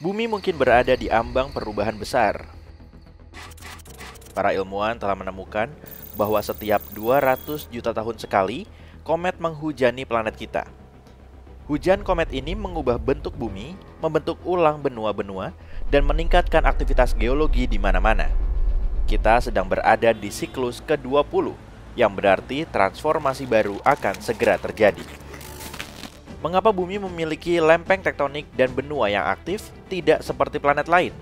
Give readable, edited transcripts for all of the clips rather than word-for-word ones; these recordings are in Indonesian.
Bumi mungkin berada di ambang perubahan besar. Para ilmuwan telah menemukan bahwa setiap 200 juta tahun sekali, komet menghujani planet kita. Hujan komet ini mengubah bentuk bumi, membentuk ulang benua-benua, dan meningkatkan aktivitas geologi di mana-mana. Kita sedang berada di siklus ke-20, yang berarti transformasi baru akan segera terjadi. Mengapa bumi memiliki lempeng tektonik dan benua yang aktif, tidak seperti planet lain?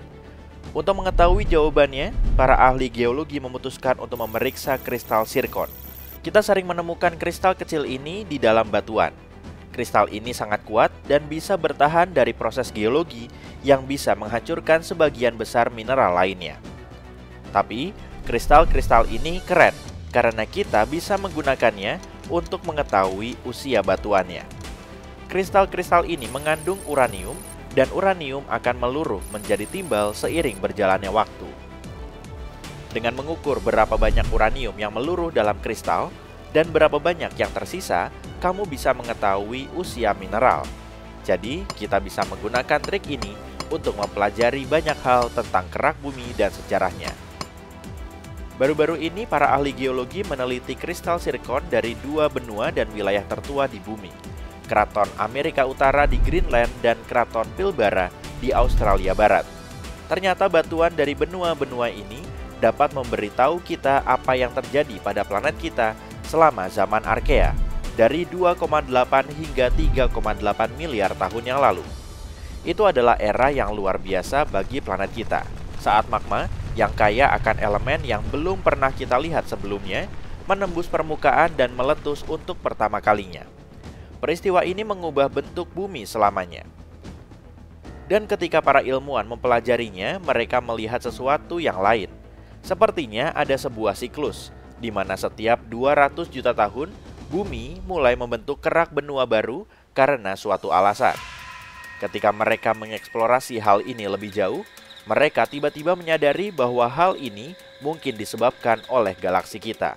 Untuk mengetahui jawabannya, para ahli geologi memutuskan untuk memeriksa kristal zirkon. Kita sering menemukan kristal kecil ini di dalam batuan. Kristal ini sangat kuat dan bisa bertahan dari proses geologi yang bisa menghancurkan sebagian besar mineral lainnya. Tapi, kristal-kristal ini keren karena kita bisa menggunakannya untuk mengetahui usia batuannya. Kristal-kristal ini mengandung uranium, dan uranium akan meluruh menjadi timbal seiring berjalannya waktu. Dengan mengukur berapa banyak uranium yang meluruh dalam kristal dan berapa banyak yang tersisa, kamu bisa mengetahui usia mineral. Jadi, kita bisa menggunakan trik ini untuk mempelajari banyak hal tentang kerak bumi dan sejarahnya. Baru-baru ini, para ahli geologi meneliti kristal zirkon dari dua benua dan wilayah tertua di bumi. Keraton Amerika Utara di Greenland dan Keraton Pilbara di Australia Barat. Ternyata batuan dari benua-benua ini dapat memberitahu kita apa yang terjadi pada planet kita selama zaman Arkea, dari 2,8 hingga 3,8 miliar tahun yang lalu. Itu adalah era yang luar biasa bagi planet kita, saat magma yang kaya akan elemen yang belum pernah kita lihat sebelumnya menembus permukaan dan meletus untuk pertama kalinya. Peristiwa ini mengubah bentuk bumi selamanya. Dan ketika para ilmuwan mempelajarinya, mereka melihat sesuatu yang lain. Sepertinya ada sebuah siklus, di mana setiap 200 juta tahun, bumi mulai membentuk kerak benua baru karena suatu alasan. Ketika mereka mengeksplorasi hal ini lebih jauh, mereka tiba-tiba menyadari bahwa hal ini mungkin disebabkan oleh galaksi kita.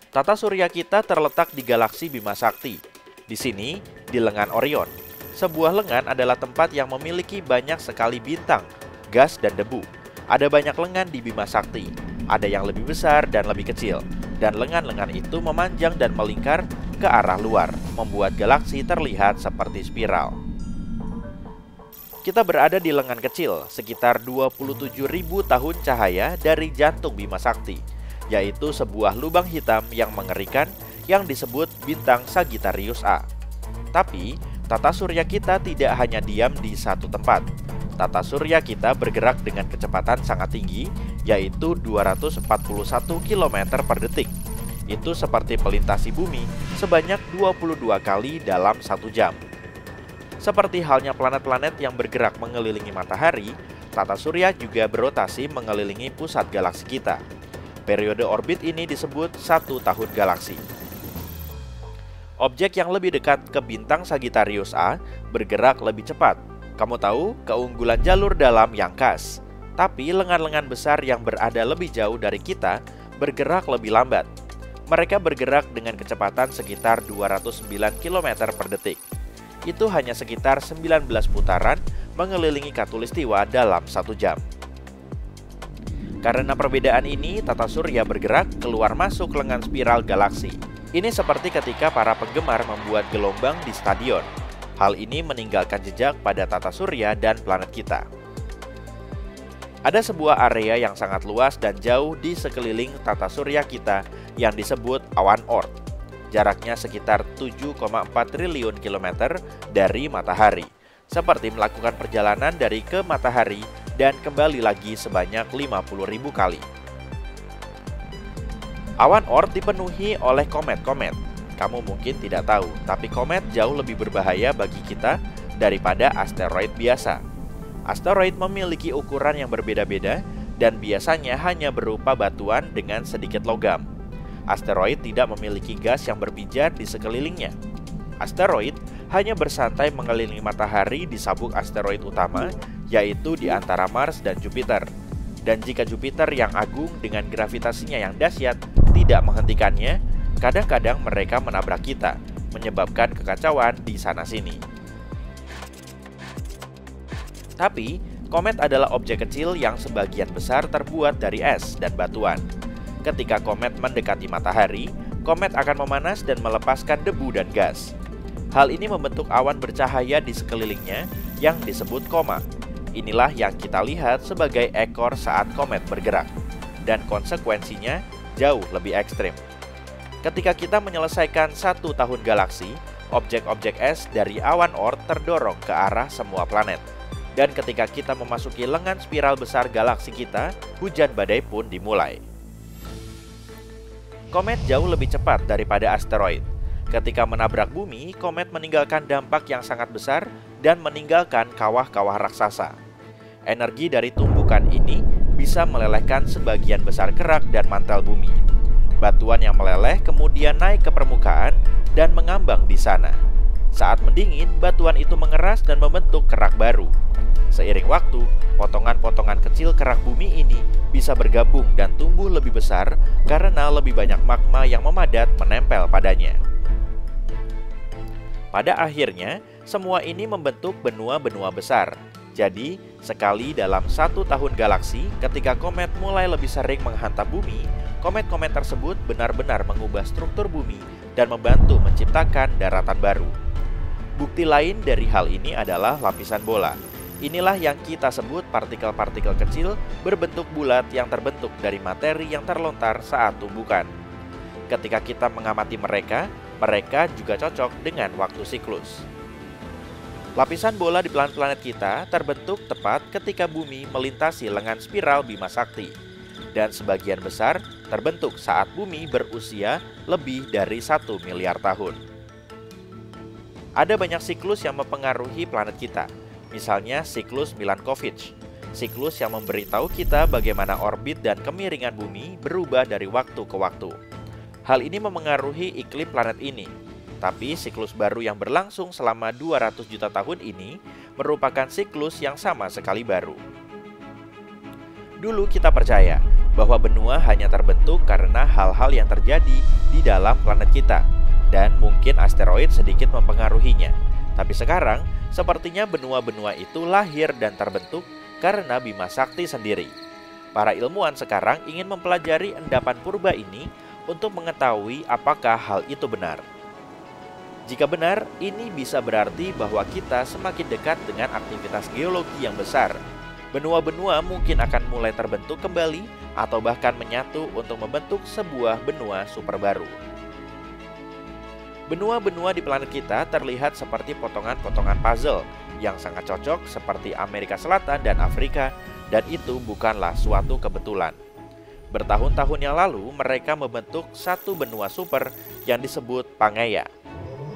Tata surya kita terletak di galaksi Bima Sakti. Di sini, di lengan Orion. Sebuah lengan adalah tempat yang memiliki banyak sekali bintang, gas, dan debu. Ada banyak lengan di Bima Sakti. Ada yang lebih besar dan lebih kecil. Dan lengan-lengan itu memanjang dan melingkar ke arah luar, membuat galaksi terlihat seperti spiral. Kita berada di lengan kecil, sekitar 27.000 tahun cahaya dari jantung Bima Sakti, yaitu sebuah lubang hitam yang mengerikan yang disebut bintang Sagittarius A. Tapi, tata surya kita tidak hanya diam di satu tempat. Tata surya kita bergerak dengan kecepatan sangat tinggi, yaitu 241 km per detik. Itu seperti melintasi bumi sebanyak 22 kali dalam 1 jam. Seperti halnya planet-planet yang bergerak mengelilingi matahari, tata surya juga berotasi mengelilingi pusat galaksi kita. Periode orbit ini disebut 1 tahun galaksi. Objek yang lebih dekat ke bintang Sagittarius A bergerak lebih cepat. Kamu tahu, keunggulan jalur dalam yang khas. Tapi lengan-lengan besar yang berada lebih jauh dari kita bergerak lebih lambat. Mereka bergerak dengan kecepatan sekitar 209 km per detik. Itu hanya sekitar 19 putaran mengelilingi khatulistiwa dalam 1 jam. Karena perbedaan ini, tata surya bergerak keluar masuk lengan spiral galaksi. Ini seperti ketika para penggemar membuat gelombang di stadion. Hal ini meninggalkan jejak pada tata surya dan planet kita. Ada sebuah area yang sangat luas dan jauh di sekeliling tata surya kita yang disebut awan Oort. Jaraknya sekitar 7,4 triliun kilometer dari matahari. Seperti melakukan perjalanan dari ke matahari dan kembali lagi sebanyak 50.000 kali. Awan Oort dipenuhi oleh komet-komet. Kamu mungkin tidak tahu, tapi komet jauh lebih berbahaya bagi kita daripada asteroid biasa. Asteroid memiliki ukuran yang berbeda-beda dan biasanya hanya berupa batuan dengan sedikit logam. Asteroid tidak memiliki gas yang berpijar di sekelilingnya. Asteroid hanya bersantai mengelilingi matahari di sabuk asteroid utama, yaitu di antara Mars dan Jupiter. Dan jika Jupiter yang agung dengan gravitasinya yang dahsyat tidak menghentikannya, kadang-kadang mereka menabrak kita, menyebabkan kekacauan di sana-sini. Tapi, komet adalah objek kecil yang sebagian besar terbuat dari es dan batuan. Ketika komet mendekati matahari, komet akan memanas dan melepaskan debu dan gas. Hal ini membentuk awan bercahaya di sekelilingnya yang disebut koma. Inilah yang kita lihat sebagai ekor saat komet bergerak. Dan konsekuensinya jauh lebih ekstrim. Ketika kita menyelesaikan 1 tahun galaksi, objek-objek es dari awan Oort terdorong ke arah semua planet. Dan ketika kita memasuki lengan spiral besar galaksi kita, hujan badai pun dimulai. Komet jauh lebih cepat daripada asteroid. Ketika menabrak bumi, komet meninggalkan dampak yang sangat besar dan meninggalkan kawah-kawah raksasa. Energi dari tumbukan ini bisa melelehkan sebagian besar kerak dan mantel bumi. Batuan yang meleleh kemudian naik ke permukaan dan mengambang di sana. Saat mendingin, batuan itu mengeras dan membentuk kerak baru. Seiring waktu, potongan-potongan kecil kerak bumi ini bisa bergabung dan tumbuh lebih besar karena lebih banyak magma yang memadat menempel padanya. Pada akhirnya, semua ini membentuk benua-benua besar. Jadi, sekali dalam 1 tahun galaksi, ketika komet mulai lebih sering menghantam bumi, komet-komet tersebut benar-benar mengubah struktur bumi dan membantu menciptakan daratan baru. Bukti lain dari hal ini adalah lapisan bola. Inilah yang kita sebut partikel-partikel kecil berbentuk bulat yang terbentuk dari materi yang terlontar saat tumbukan. Ketika kita mengamati mereka juga cocok dengan waktu siklus. Lapisan bola di planet-planet kita terbentuk tepat ketika bumi melintasi lengan spiral Bima Sakti. Dan sebagian besar terbentuk saat bumi berusia lebih dari 1 miliar tahun. Ada banyak siklus yang mempengaruhi planet kita. Misalnya siklus Milankovitch, siklus yang memberitahu kita bagaimana orbit dan kemiringan bumi berubah dari waktu ke waktu. Hal ini memengaruhi iklim planet ini. Tapi siklus baru yang berlangsung selama 200 juta tahun ini merupakan siklus yang sama sekali baru. Dulu kita percaya bahwa benua hanya terbentuk karena hal-hal yang terjadi di dalam planet kita, dan mungkin asteroid sedikit mempengaruhinya. Tapi sekarang, sepertinya benua-benua itu lahir dan terbentuk karena Bima Sakti sendiri. Para ilmuwan sekarang ingin mempelajari endapan purba ini untuk mengetahui apakah hal itu benar. Jika benar, ini bisa berarti bahwa kita semakin dekat dengan aktivitas geologi yang besar. Benua-benua mungkin akan mulai terbentuk kembali atau bahkan menyatu untuk membentuk sebuah benua super baru. Benua-benua di planet kita terlihat seperti potongan-potongan puzzle yang sangat cocok seperti Amerika Selatan dan Afrika, dan itu bukanlah suatu kebetulan. Bertahun-tahun yang lalu, mereka membentuk satu benua super yang disebut Pangaea.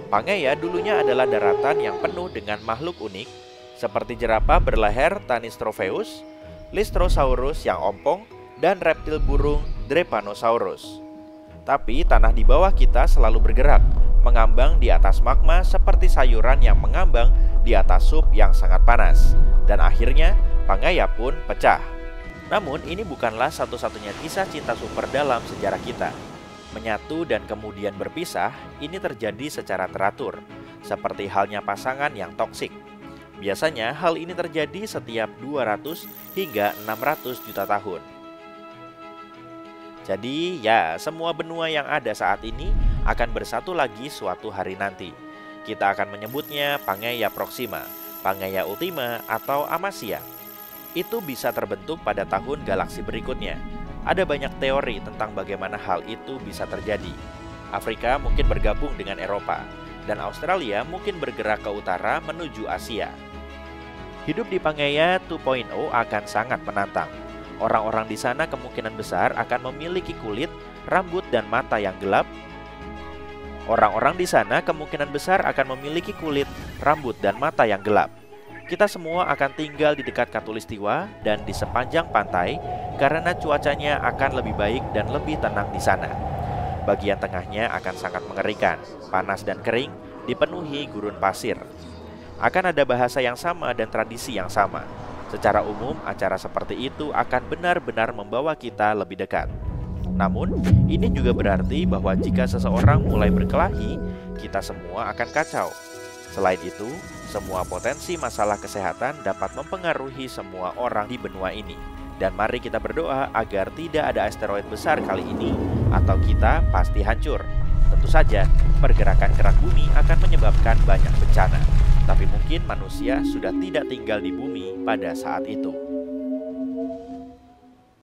Pangaea dulunya adalah daratan yang penuh dengan makhluk unik, seperti jerapah berleher Tanystropheus, Lystrosaurus yang ompong, dan reptil burung Drepanosaurus. Tapi tanah di bawah kita selalu bergerak, mengambang di atas magma seperti sayuran yang mengambang di atas sup yang sangat panas. Dan akhirnya, Pangaea pun pecah. Namun ini bukanlah satu-satunya kisah cinta super dalam sejarah kita. Menyatu dan kemudian berpisah, ini terjadi secara teratur, seperti halnya pasangan yang toksik. Biasanya hal ini terjadi setiap 200 hingga 600 juta tahun. Jadi ya, semua benua yang ada saat ini akan bersatu lagi suatu hari nanti. Kita akan menyebutnya Pangaea Proxima, Pangaea Ultima, atau Amasya. Itu bisa terbentuk pada tahun galaksi berikutnya. Ada banyak teori tentang bagaimana hal itu bisa terjadi. Afrika mungkin bergabung dengan Eropa, dan Australia mungkin bergerak ke utara menuju Asia. Hidup di Pangaea 2.0 akan sangat menantang. Orang-orang di sana kemungkinan besar akan memiliki kulit, rambut, dan mata yang gelap. Orang-orang di sana kemungkinan besar akan memiliki kulit, rambut, dan mata yang gelap. Kita semua akan tinggal di dekat Khatulistiwa dan di sepanjang pantai karena cuacanya akan lebih baik dan lebih tenang di sana. Bagian tengahnya akan sangat mengerikan, panas dan kering, dipenuhi gurun pasir. Akan ada bahasa yang sama dan tradisi yang sama. Secara umum, acara seperti itu akan benar-benar membawa kita lebih dekat. Namun, ini juga berarti bahwa jika seseorang mulai berkelahi, kita semua akan kacau. Selain itu, semua potensi masalah kesehatan dapat mempengaruhi semua orang di benua ini. Dan mari kita berdoa agar tidak ada asteroid besar kali ini, atau kita pasti hancur. Tentu saja, pergerakan kerak bumi akan menyebabkan banyak bencana. Tapi mungkin manusia sudah tidak tinggal di bumi pada saat itu.